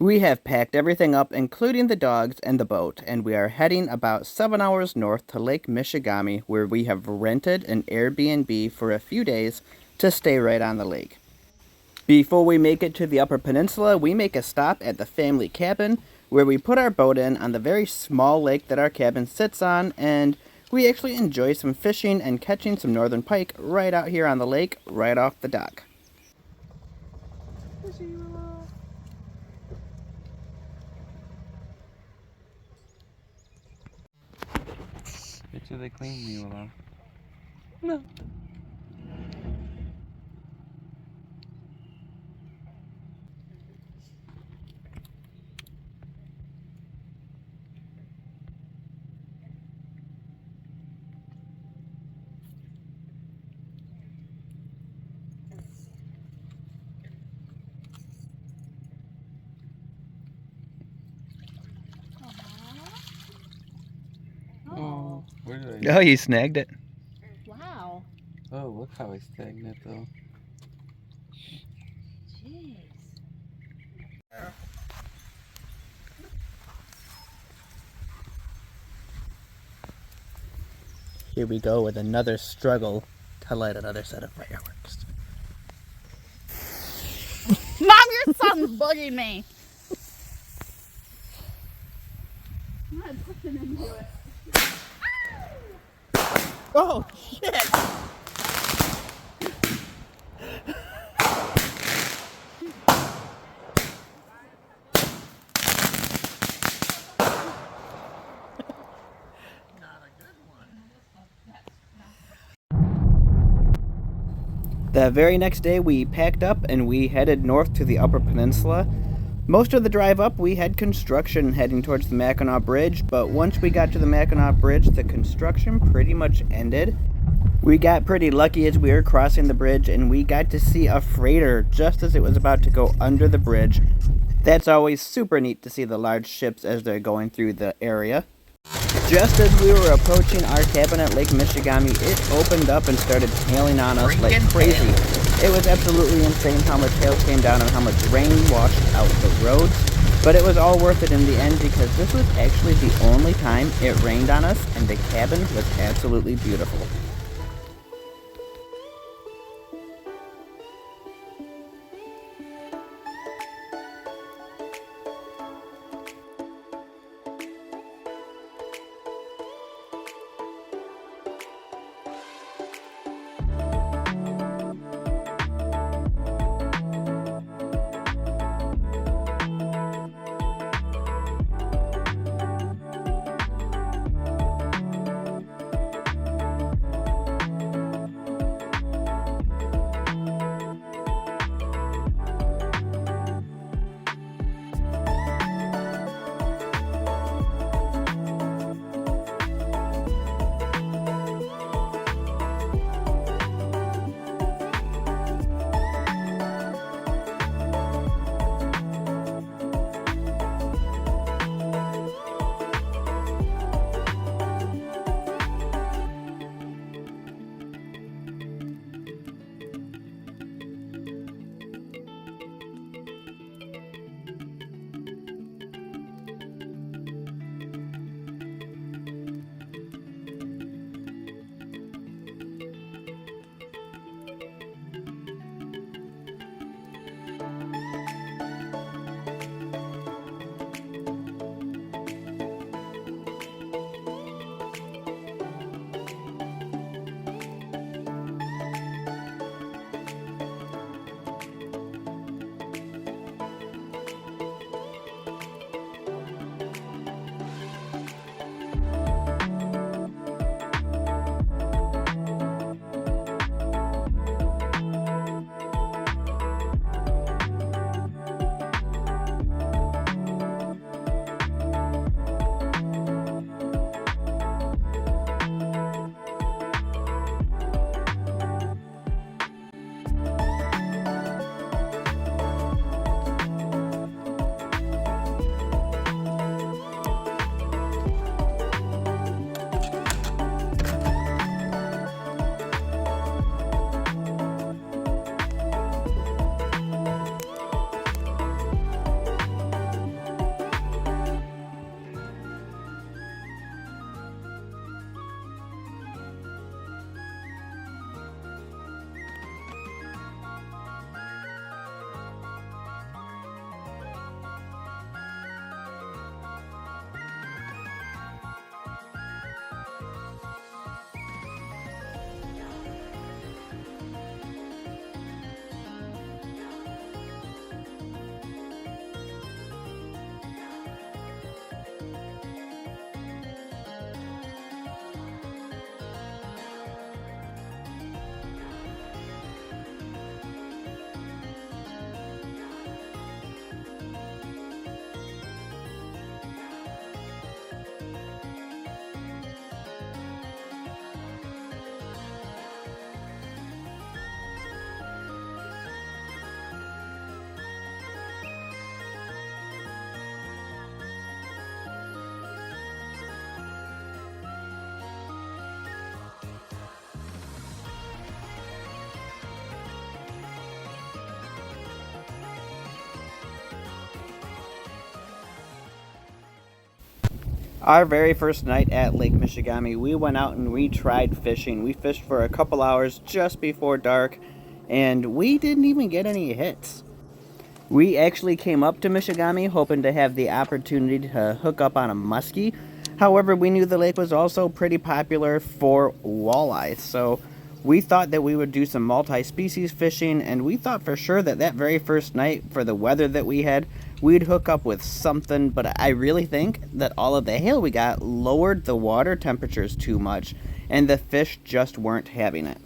We have packed everything up, including the dogs and the boat, and we are heading about 7 hours north to Lake Michigamme, where we have rented an Airbnb for a few days to stay right on the lake. Before we make it to the Upper Peninsula, we make a stop at the family cabin, where we put our boat in on the very small lake that our cabin sits on, and we actually enjoy some fishing and catching some northern pike right out here on the lake, right off the dock. Bet you they clean me well. No. Oh, where did I? Oh, you snagged it. Wow. Oh, look how I stagnant though. Jeez. Here we go with another struggle to light another set of fireworks. Mom, your son's bugging me. I'm not pushing into it. Oh, shit! The very next day, we packed up and we headed north to the Upper Peninsula. Most of the drive up, we had construction heading towards the Mackinac Bridge, but once we got to the Mackinac Bridge, the construction pretty much ended. We got pretty lucky as we were crossing the bridge, and we got to see a freighter just as it was about to go under the bridge. That's always super neat to see the large ships as they're going through the area. Just as we were approaching our cabin at Lake Michigamme, it opened up and started hailing on us like crazy. It was absolutely insane how much hail came down and how much rain washed out the roads. But it was all worth it in the end because this was actually the only time it rained on us, and the cabin was absolutely beautiful. Our very first night at Lake Michigamme, we went out and we tried fishing. We fished for a couple hours just before dark, and we didn't even get any hits. We actually came up to Michigamme hoping to have the opportunity to hook up on a muskie. However, we knew the lake was also pretty popular for walleye, so we thought that we would do some multi-species fishing, and we thought for sure that that very first night, for the weather that we had, we'd hook up with something, but I really think that all of the hail we got lowered the water temperatures too much, and the fish just weren't having it.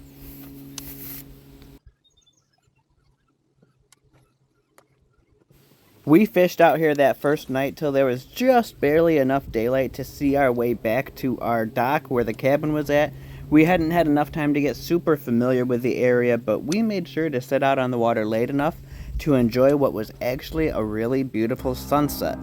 We fished out here that first night till there was just barely enough daylight to see our way back to our dock where the cabin was at. We hadn't had enough time to get super familiar with the area, but we made sure to sit out on the water late enough to enjoy what was actually a really beautiful sunset.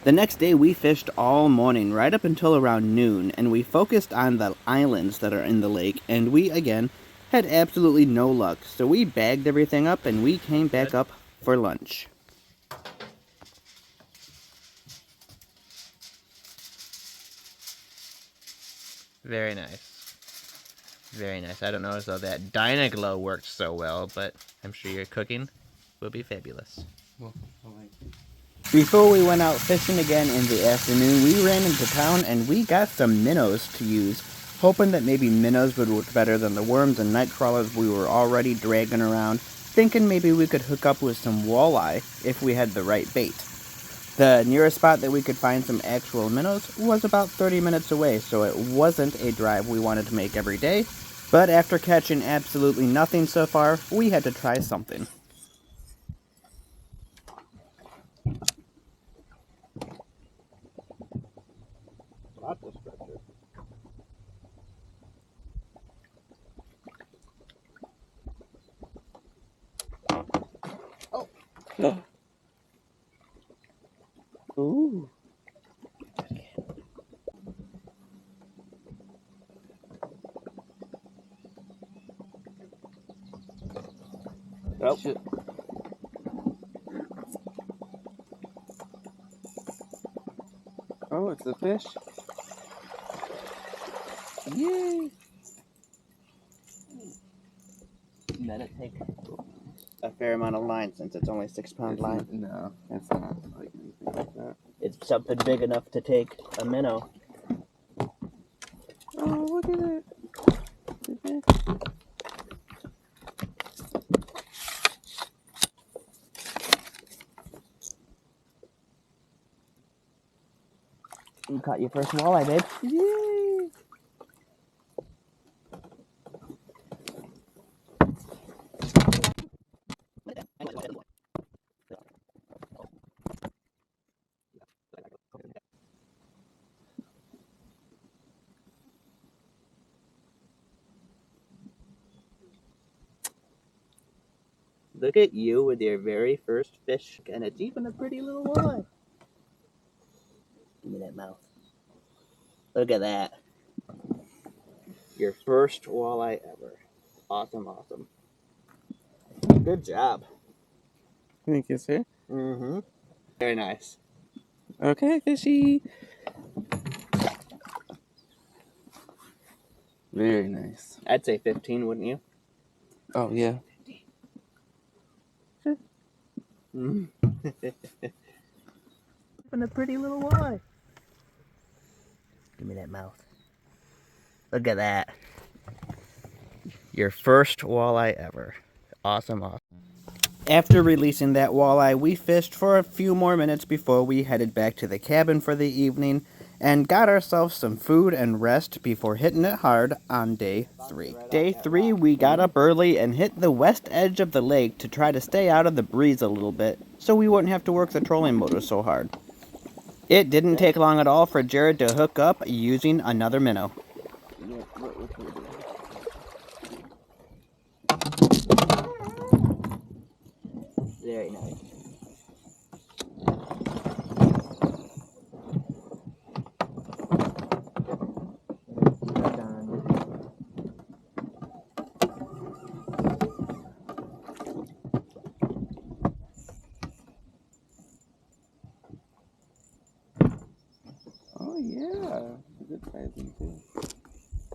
The next day we fished all morning, right up until around noon, and we focused on the islands that are in the lake, and we, again, had absolutely no luck. So we bagged everything up and we came back up for lunch. Very nice. Very nice. I don't know as though that Dynaglow worked so well, but I'm sure your cooking will be fabulous. Well, I like it. Before we went out fishing again in the afternoon, we ran into town and we got some minnows to use, hoping that maybe minnows would work better than the worms and night crawlers we were already dragging around, thinking maybe we could hook up with some walleye if we had the right bait. The nearest spot that we could find some actual minnows was about 30 minutes away, so it wasn't a drive we wanted to make every day. But after catching absolutely nothing so far, we had to try something. Lots of structure. Oh. Ooh. Oh. Shit. Oh, it's a fish. Yay! That'd take a fair amount of line since it's only 6-pound line. No, it's not like anything like that. It's something big enough to take a minnow. Oh, look at it. You caught your first walleye, babe. Yay! Look at you with your very first fish, and it's even a pretty little walleye. Give me that mouth. Look at that. Your first walleye ever. Awesome, awesome. Good job. Thank you, sir. Mm-hmm. Very nice. Okay, fishy. Very nice. I'd say 15, wouldn't you? Oh, yeah. Mm. Even a pretty little walleye. Give me that mouth. Look at that. Your first walleye ever. Awesome, awesome. After releasing that walleye, we fished for a few more minutes before we headed back to the cabin for the evening and got ourselves some food and rest before hitting it hard on day 3. Day 3, we got up early and hit the west edge of the lake to try to stay out of the breeze a little bit so we wouldn't have to work the trolling motor so hard. It didn't take long at all for Jared to hook up using another minnow. Very nice. Oh, yeah. Good sizing, too.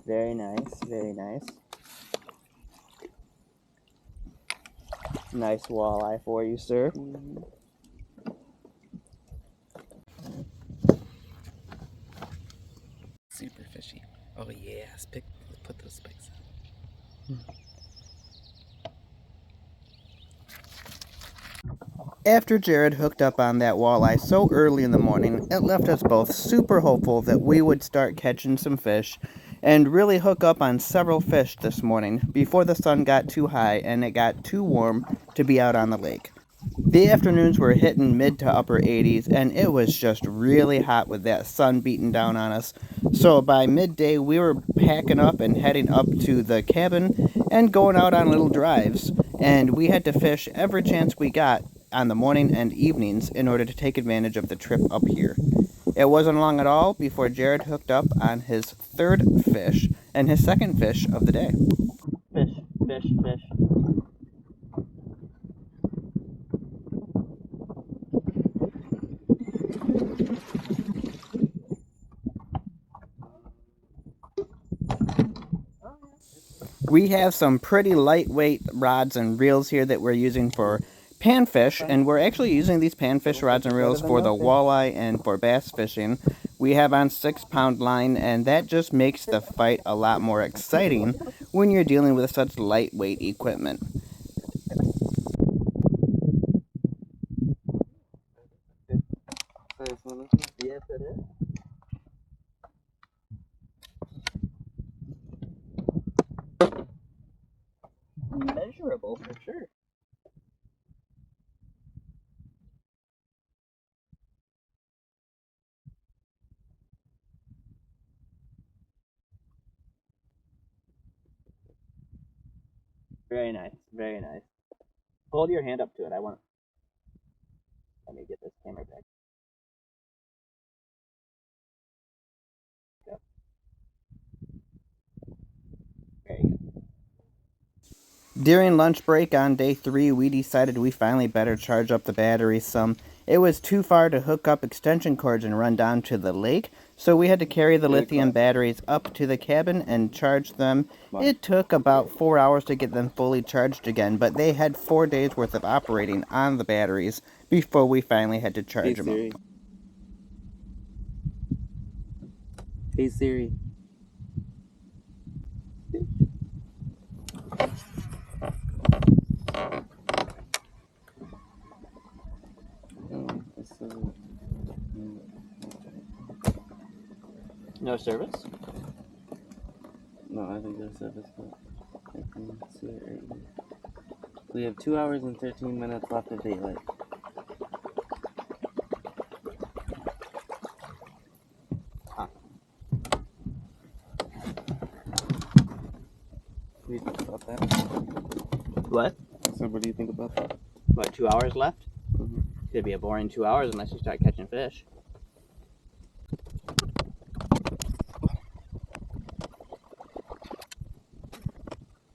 Very nice, very nice. Nice walleye for you, sir. Mm-hmm. Super fishy. Oh, yeah. Put those spikes on. After Jared hooked up on that walleye so early in the morning, it left us both super hopeful that we would start catching some fish and really hook up on several fish this morning before the sun got too high and it got too warm to be out on the lake. The afternoons were hitting mid to upper 80s and it was just really hot with that sun beating down on us. So by midday we were packing up and heading up to the cabin and going out on little drives, and we had to fish every chance we got on the morning and evenings in order to take advantage of the trip up here. It wasn't long at all before Jared hooked up on his third fish and his second fish of the day. Fish, fish, fish. We have some pretty lightweight rods and reels here that we're using for panfish, and we're actually using these panfish rods and reels for the walleye and for bass fishing. We have on 6-pound line, and that just makes the fight a lot more exciting when you're dealing with such lightweight equipment. Very nice. Very nice. Hold your hand up to it. Let me get this camera back. Yep. Very good. During lunch break on day 3, we decided we finally better charge up the batteries some. It was too far to hook up extension cords and run down to the lake, so we had to carry the lithium batteries up to the cabin and charge them. It took about 4 hours to get them fully charged again, but they had 4 days worth of operating on the batteries before we finally had to charge them up. Hey Siri. No service? No, I think there's service, but I can see it right here. We have 2 hours and 13 minutes left of daylight. Huh. What do you think about that? What? So what do you think about that? What, 2 hours left? Mm-hmm. Could be a boring 2 hours unless you start catching fish.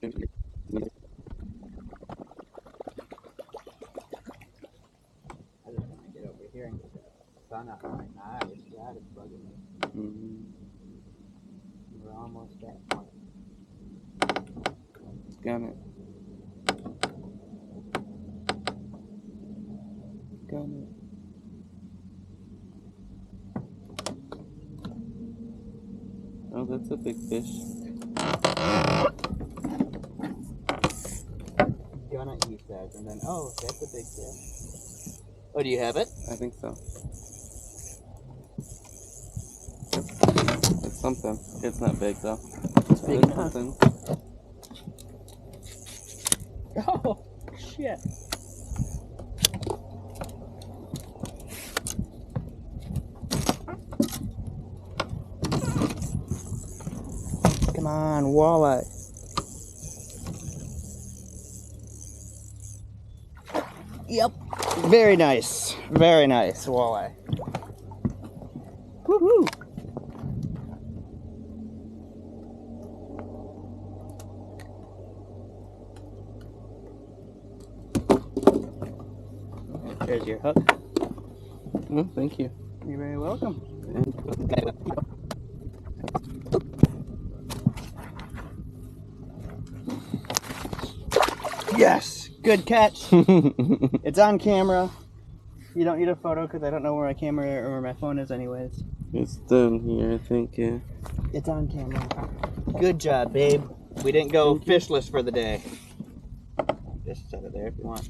I just want to get over here and get the sun out of my eyes. God, it's bugging me. Mm-hmm. We're almost at point. Got it. Got it. Oh, that's a big fish. Gonna, he says, and then, oh, that's a big fish. Oh, do you have it? I think so. It's something. It's not big though. It's big It's enough. something. Oh, shit. Come on, walleye. Yep. Very nice. Very nice walleye. Woohoo! There's your hook. Oh, thank you. You're very welcome. Yes! Good catch. It's on camera. You don't need a photo because I don't know where my camera or where my phone is anyways. It's down here, I think, yeah. It's on camera. Good job, babe. We didn't go fishless for the day. Just set it there if you want.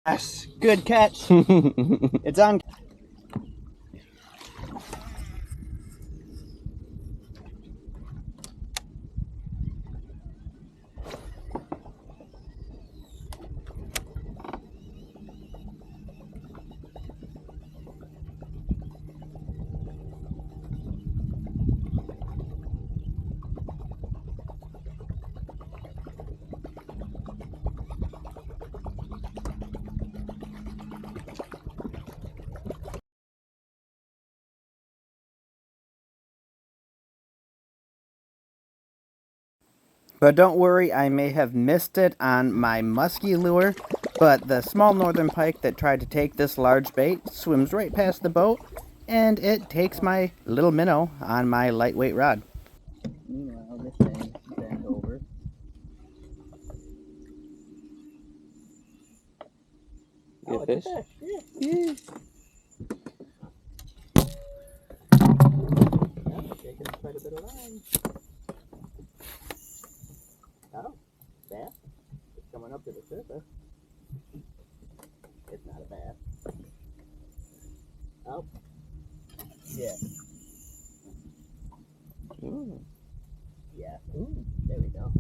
Yes, good catch. It's on. But don't worry, I may have missed it on my musky lure, but the small northern pike that tried to take this large bait swims right past the boat, and it takes my little minnow on my lightweight rod. Meanwhile, this thing bent over. Good fish? Yeah. Taking quite a bit of line. Oh, bass. It's coming up to the surface. It's not a bass. Oh. Yeah. Ooh. Yeah. Ooh, there we go.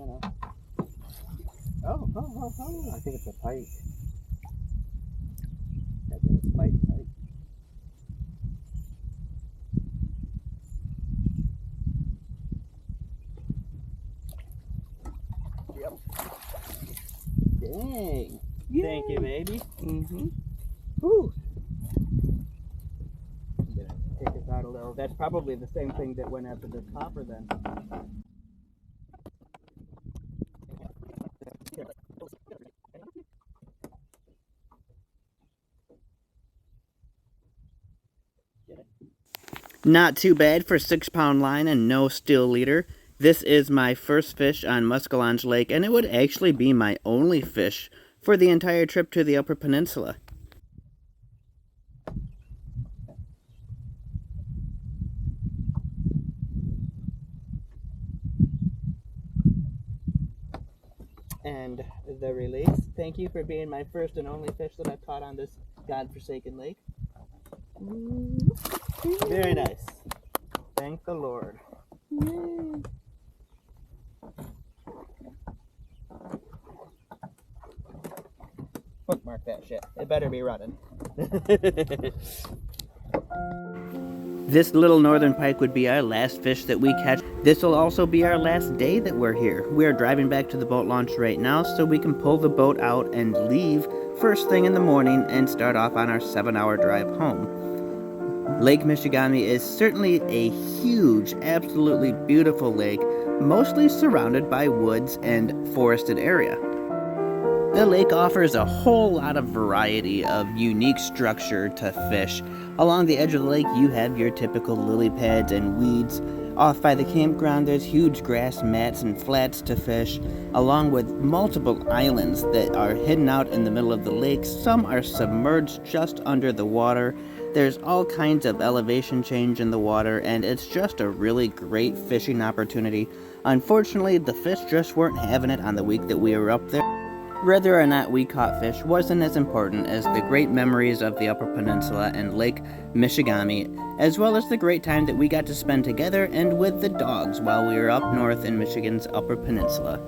minnow. Oh, I think it's a pike. I think it's pike. Yep. Dang. Yay. Thank you, baby. Mm-hmm. Whew. I'm gonna take this out a little. That's probably the same thing that went after this copper then. Not too bad for 6-pound line and no steel leader. This is my first fish on Muskellonge Lake, and it would actually be my only fish for the entire trip to the Upper Peninsula. And the release. Thank you for being my first and only fish that I've caught on this godforsaken lake. Very nice. Thank the Lord. Bookmark that shit. It better be running. This little northern pike would be our last fish that we catch. This will also be our last day that we're here. We are driving back to the boat launch right now so we can pull the boat out and leave first thing in the morning and start off on our 7-hour drive home. Lake Michigamme is certainly a huge, absolutely beautiful lake, mostly surrounded by woods and forested area. The lake offers a whole lot of variety of unique structure to fish. Along the edge of the lake, you have your typical lily pads and weeds. Off by the campground, there's huge grass mats and flats to fish, along with multiple islands that are hidden out in the middle of the lake. Some are submerged just under the water. There's all kinds of elevation change in the water, and it's just a really great fishing opportunity. Unfortunately, the fish just weren't having it on the week that we were up there. Whether or not we caught fish wasn't as important as the great memories of the Upper Peninsula and Lake Michigamme, as well as the great time that we got to spend together and with the dogs while we were up north in Michigan's Upper Peninsula.